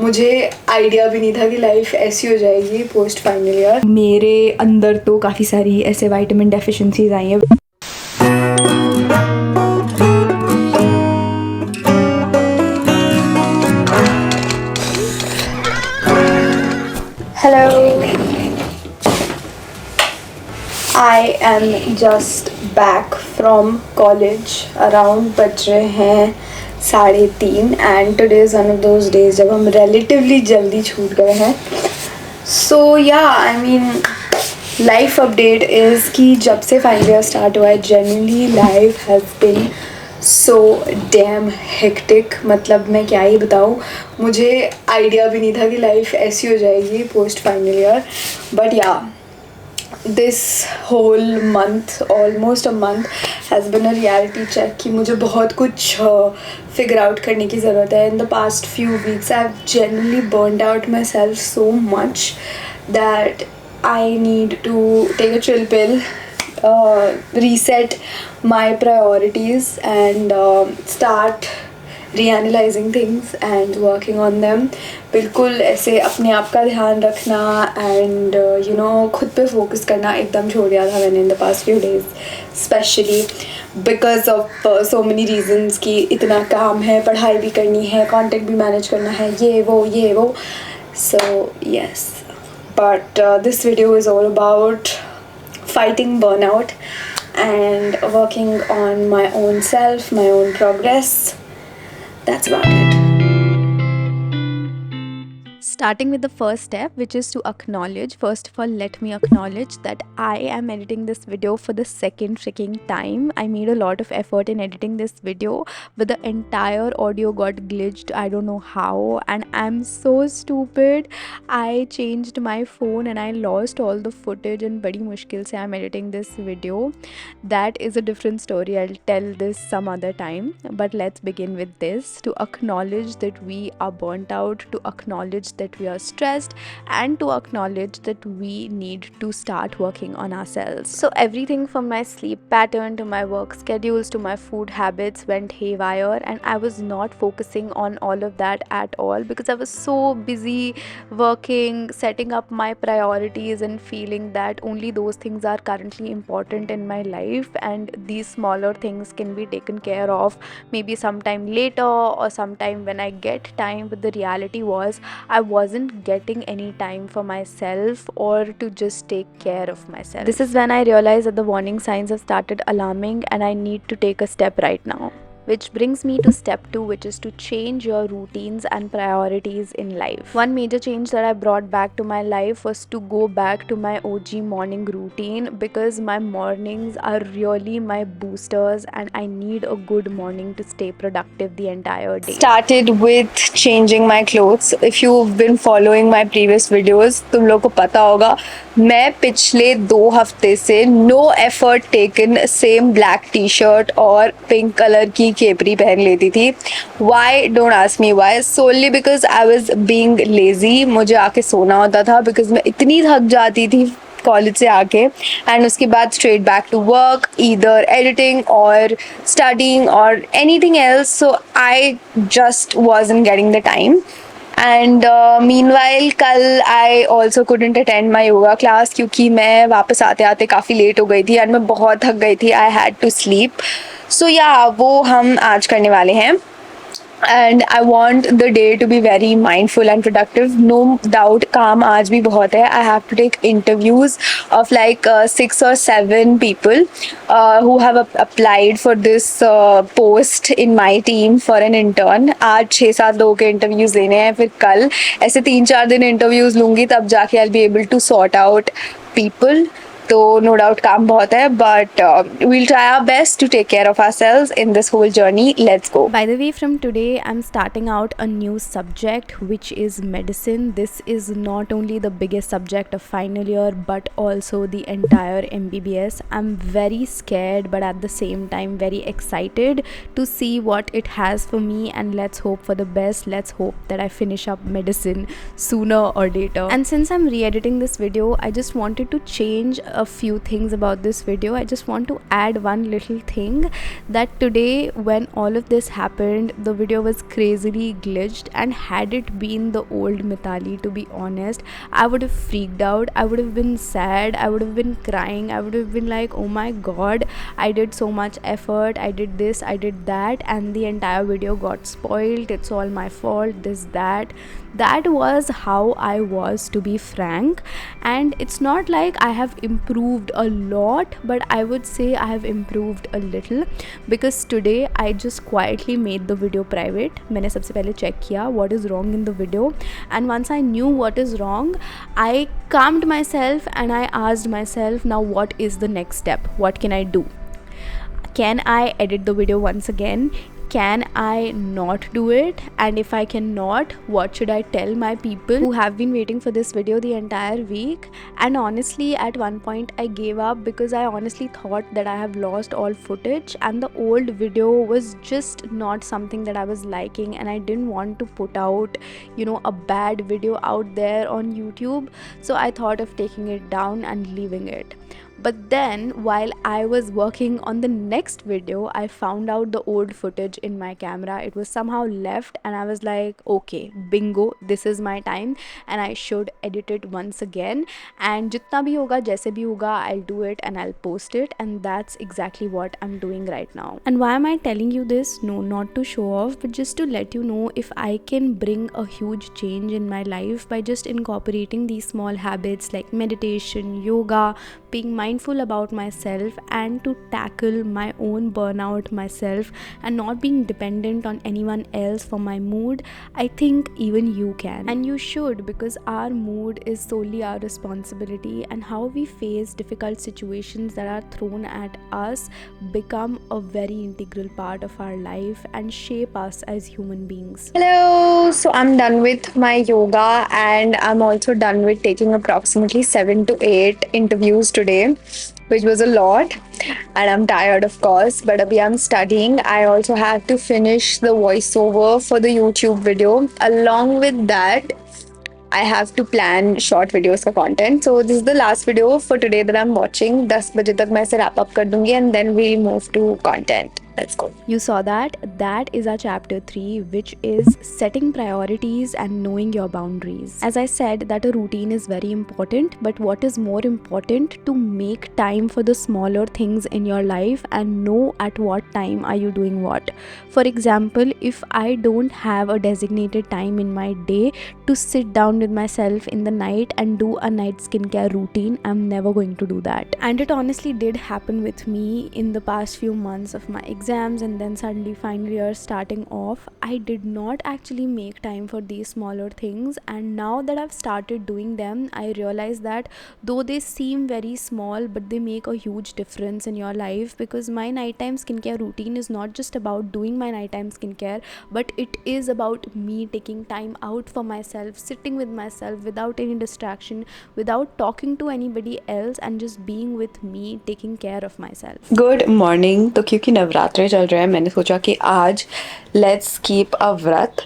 मुझे आइडिया भी नहीं था कि लाइफ ऐसी हो जाएगी पोस्ट फाइनल ईयर। मेरे अंदर तो काफ़ी सारी ऐसे विटामिन डेफिशिएंसीज आई हैं। Hello, I am just back from college. Around बज रहे हैं 3:30 and today is one of those days जब हम रिलेटिवली जल्दी छूट गए हैं। सो या I mean life update is कि जब से फाइनल ईयर स्टार्ट हुआ है generally life has been so damn hectic. मतलब मैं क्या ही बताऊँ, मुझे आइडिया भी नहीं था कि लाइफ ऐसी हो जाएगी post final year. But yeah this whole month, almost a month, has been a reality check कि मुझे बहुत कुछ फिगर आउट करने की ज़रूरत है। In the past few weeks I have generally burned out myself so much that I need to take a chill pill, reset my priorities and start reanalyzing things and working on them. बिल्कुल ऐसे अपने आप का ध्यान रखना and you know खुद पे focus करना एकदम छोड़ दिया था मैंने in the past few days, specially because of so many reasons कि इतना काम है, पढ़ाई भी करनी है, कॉन्टेक्ट भी मैनेज करना है, ये वो so yes. But this video is all about fighting burnout and working on my own self, my own progress. That's about it. Starting with the first step, which is to acknowledge. First of all, let me acknowledge that I am editing this video for the second freaking time. I made a lot of effort in editing this video, but the entire audio got glitched. I don't know how, and I'm so stupid. I changed my phone and I lost all the footage, and badi mushkil se I'm editing this video. That is a different story. I'll tell this some other time. But let's begin with this. To acknowledge that we are burnt out, to acknowledge that we are stressed, and to acknowledge that we need to start working on ourselves. So everything from my sleep pattern to my work schedules to my food habits went haywire, and I was not focusing on all of that at all because I was so busy working, setting up my priorities, and feeling that only those things are currently important in my life, and these smaller things can be taken care of maybe sometime later or sometime when I get time. But the reality was I wasn't getting any time for myself or to just take care of myself. This is when I realized that the warning signs have started alarming and I need to take a step right now. Which brings me to step 2, which is to change your routines and priorities in life. One major change that I brought back to my life was to go back to my OG morning routine, because my mornings are really my boosters and I need a good morning to stay productive the entire day. Started with changing my clothes. If you've been following my previous videos, तुम लोग को पता होगा मैं पिछले 2 हफ्ते से no effort taken same black T shirt और पिंक कलर की केपरी पहन लेती थी. Why? Don't ask me why. Solely because I was being lazy. मुझे आके सोना होता था because मैं इतनी थक जाती थी कॉलेज से आके, एंड उसके बाद straight back to work, either editing और स्टडिंग और anything else. So I just wasn't getting the time. And meanwhile कल I also couldn't attend my yoga class क्योंकि मैं वापस आते आते काफ़ी लेट हो गई थी और मैं बहुत थक गई थी. I had to sleep. So yeah, वो हम आज करने वाले हैं. And I want the day to be very mindful and productive. No doubt काम आज भी बहुत है. I have to take interviews of like 6 or 7 people who have applied for this post in my team for an intern. आज 6-7 लोगों के interviews लेने हैं, फिर कल ऐसे 3-4 दिन interviews लूँगी, तब जाके I'll be able to sort out people. तो नो डाउट काम बहुत है, but we'll try our best to take care of ourselves in this whole journey. Let's go. By the way, from today I'm starting out a new subject, which is medicine. This is not only the biggest subject of final year but also the entire MBBS. I'm very scared but at the same time very excited to see what it has for me, and let's hope for the best. Let's hope that I finish up medicine sooner or later. And since I'm re-editing this video, I just wanted to change a few things about this video, I just want to add one little thing, that today when all of this happened, the video was crazily glitched, and had it been the old Mithali, to be honest, I would have freaked out, I would have been sad, I would have been crying, I would have been like, oh my god, I did so much effort, I did this, I did that, and the entire video got spoiled, it's all my fault, this, that. That was how I was, to be frank. And it's not like I have improved a lot, but I would say I have improved a little, because today I just quietly made the video private. मैंने सबसे पहले check किया what is wrong in the video, and once I knew what is wrong, I calmed myself and I asked myself, now what is the next step, what can I do? Can I edit the video once again? Can I not do it? And if I cannot, what should I tell my people who have been waiting for this video the entire week? And honestly, at one point I gave up, because I honestly thought that I have lost all footage, and the old video was just not something that I was liking, and I didn't want to put out, a bad video out there on YouTube. So I thought of taking it down and leaving it. But then, while I was working on the next video, I found out the old footage in my camera. It was somehow left, and I was like, okay, bingo, this is my time, and I should edit it once again. And jitna bhi hoga, jaise bhi hoga, I'll do it and I'll post it, and that's exactly what I'm doing right now. And why am I telling you this? No, not to show off, but just to let you know, if I can bring a huge change in my life by just incorporating these small habits like meditation, yoga, being mindful about myself, and to tackle my own burnout myself, and not being dependent on anyone else for my mood, I think even you can, and you should, because our mood is solely our responsibility, and how we face difficult situations that are thrown at us become a very integral part of our life and shape us as human beings. Hello, so I'm done with my yoga, and I'm also done with taking approximately 7 to 8 interviews today, which was a lot, and I'm tired, of course, but abhi I'm studying. I also have to finish the voiceover for the YouTube video. Along with that, I have to plan short videos का content. So this is the last video for today that I'm watching. 10 बजे तक मैं इसे wrap up कर दूंगी, and then we'll move to content. Let's go. You saw that? That is our chapter 3, which is setting priorities and knowing your boundaries. As I said, that a routine is very important, but what is more important, to make time for the smaller things in your life and know at what time are you doing what. For example, if I don't have a designated time in my day to sit down with myself in the night and do a night skincare routine, I'm never going to do that. And it honestly did happen with me in the past few months of my exams, and then suddenly final year starting off, I did not actually make time for these smaller things. And now that I've started doing them, I realize that though they seem very small, but they make a huge difference in your life, because my nighttime skincare routine is not just about doing my nighttime skincare, but it is about me taking time out for myself, sitting with myself without any distraction, without talking to anybody else, and just being with me, taking care of myself. Good morning. तो क्योंकि नवरात्रे चल रहे हैं, मैंने सोचा कि आज let's keep a vrat.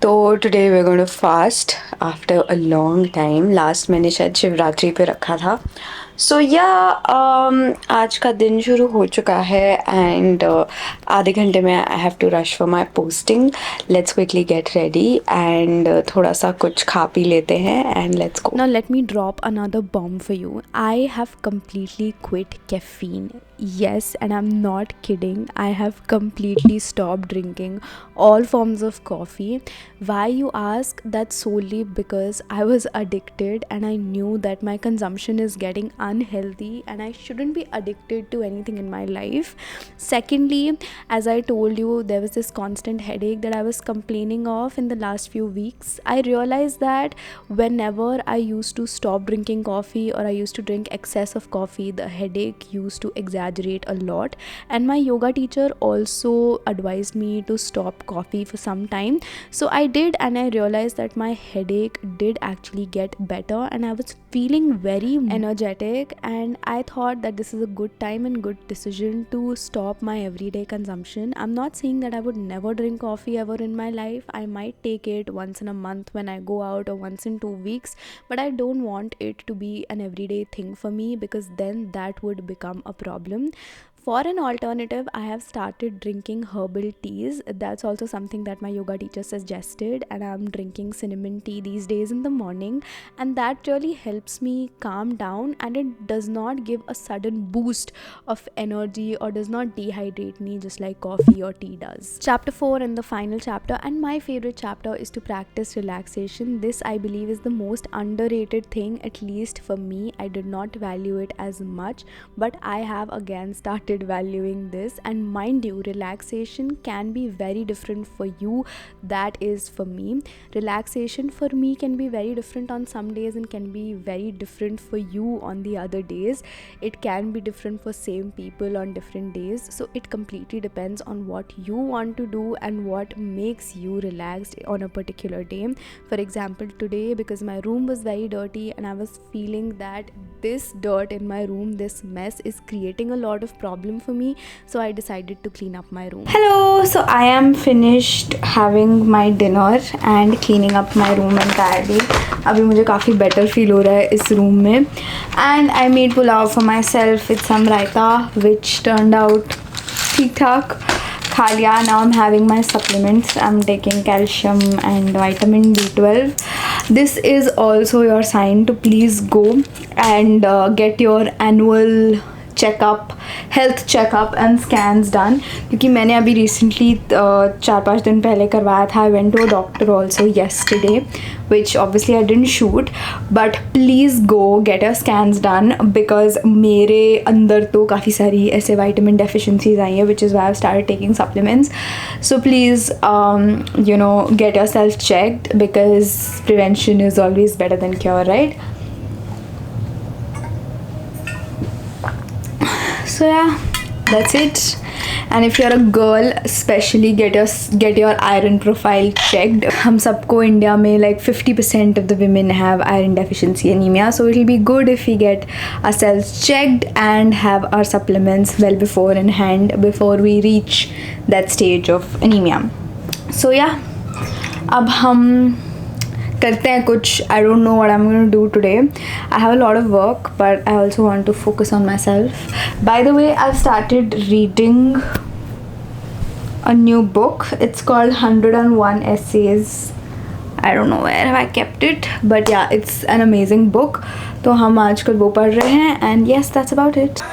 तो today we are going to fast after a long time. Last मैंने शायद शिवरात्रि पे रखा था। सो आज का दिन शुरू हो चुका है, एंड आधे घंटे में I have to rush for my posting. Let's quickly get ready and थोड़ा सा कुछ खा पी लेते हैं, and let's go. Now let me drop another bomb for you. I have completely quit caffeine. Yes, and I'm not kidding. I have completely stopped drinking all forms of coffee. Why, you ask? That's solely because I was addicted, and I knew that my consumption is getting unhealthy and I shouldn't be addicted to anything in my life. Secondly, as I told you, there was this constant headache that I was complaining of in the last few weeks. I realized that whenever I used to stop drinking coffee, or I used to drink excess of coffee, the headache used to exaggerate exaggerate a lot. And my yoga teacher also advised me to stop coffee for some time. So I did, and I realized that my headache did actually get better and I was feeling very energetic, and I thought that this is a good time and good decision to stop my everyday consumption. I'm not saying that I would never drink coffee ever in my life. I might take it once in a month when I go out or once in 2 weeks, but I don't want it to be an everyday thing for me, because then that would become a problem. For an alternative, I have started drinking herbal teas. That's also something that my yoga teacher suggested, and I'm drinking cinnamon tea these days in the morning, and that really helps me calm down, and it does not give a sudden boost of energy or does not dehydrate me just like coffee or tea does. Chapter 4 and the final chapter, and my favorite chapter, is to practice relaxation. This, I believe, is the most underrated thing, at least for me. I did not value it as much, but I have again started valuing this. And mind you, relaxation can be very different for you. That is for me. Relaxation for me can be very different on some days and can be very different for you on the other days. It can be different for same people on different days. So it completely depends on what you want to do and what makes you relaxed on a particular day. For example, today, because my room was very dirty and I was feeling that this dirt in my room, this mess, is creating a lot of problem for me, so I decided to clean up my room. Hello, so I am finished having my dinner and cleaning up my room entirely. अभी मुझे काफ़ी better feel हो रहा है इस room में. And I made pulao for myself with some raita, which turned out ठीक ठाक. खा लिया. Now I'm having my supplements. I'm taking calcium and vitamin B12. This is also your sign to please go and get your annual checkup, health checkup and scans done, क्योंकि मैंने अभी recently 4-5 दिन पहले करवाया था. I went to a doctor also yesterday, which obviously I didn't shoot, but please go get a scans done, because मेरे अंदर तो काफ़ी सारी ऐसे वाइटामिन डेफिशिएंसीज आई हैं, which is why I started taking supplements. So please you know get your self checked, because prevention is always better than cure, right? So yeah, that's it. And if you're a girl, especially get your iron profile checked. हम सबको India में like 50% of the women have iron deficiency anemia, so it'll be good if we get ourselves checked and have our supplements well before in hand before we reach that stage of anemia. So yeah, अब हम करते हैं कुछ. I don't know what I'm going to do today. I have a lot of work, but I also want to focus on myself. By the way, I've started reading a new book. It's called 101 Essays. I don't know where have I kept it, but yeah, it's an amazing book. तो हम आजकल वो पढ़ रहे हैं, and yes, that's about it.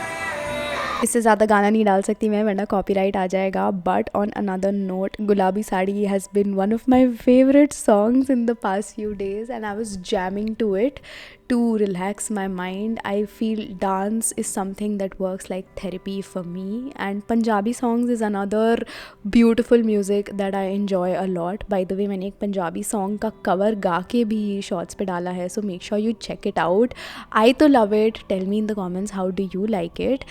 इससे ज़्यादा गाना नहीं डाल सकती मैं, वरना कॉपीराइट आ जाएगा. But on another note, Gulabi Saree has been one of my favourite songs in the past few days, and I was jamming to it to relax my mind. I feel dance is something that works like therapy for me, and Punjabi songs is another beautiful music that I enjoy a lot. By the way, मैंने एक Punjabi song का cover गा के भी shorts पे डाला है, so make sure you check it out. I तो love it. Tell me in the comments how do you like it.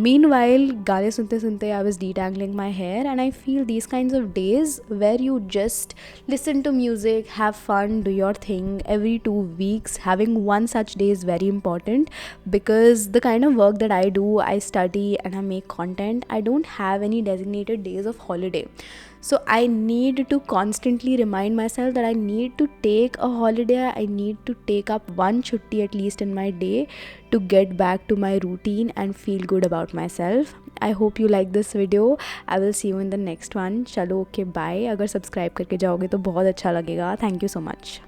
Meanwhile, गाने सुनते सुनते I was detangling my hair, and I feel these kinds of days where you just listen to music, have fun, do your thing every 2 weeks, having one such day is very important, because the kind of work that I do, I study and I make content, I don't have any designated days of holiday. So I need to constantly remind myself that I need to take a holiday. I need to take up one chutti at least in my day to get back to my routine and feel good about myself. I hope you like this video. I will see you in the next one. चलो, okay, bye. अगर subscribe करके जाओगे तो बहुत अच्छा लगेगा. Thank you so much.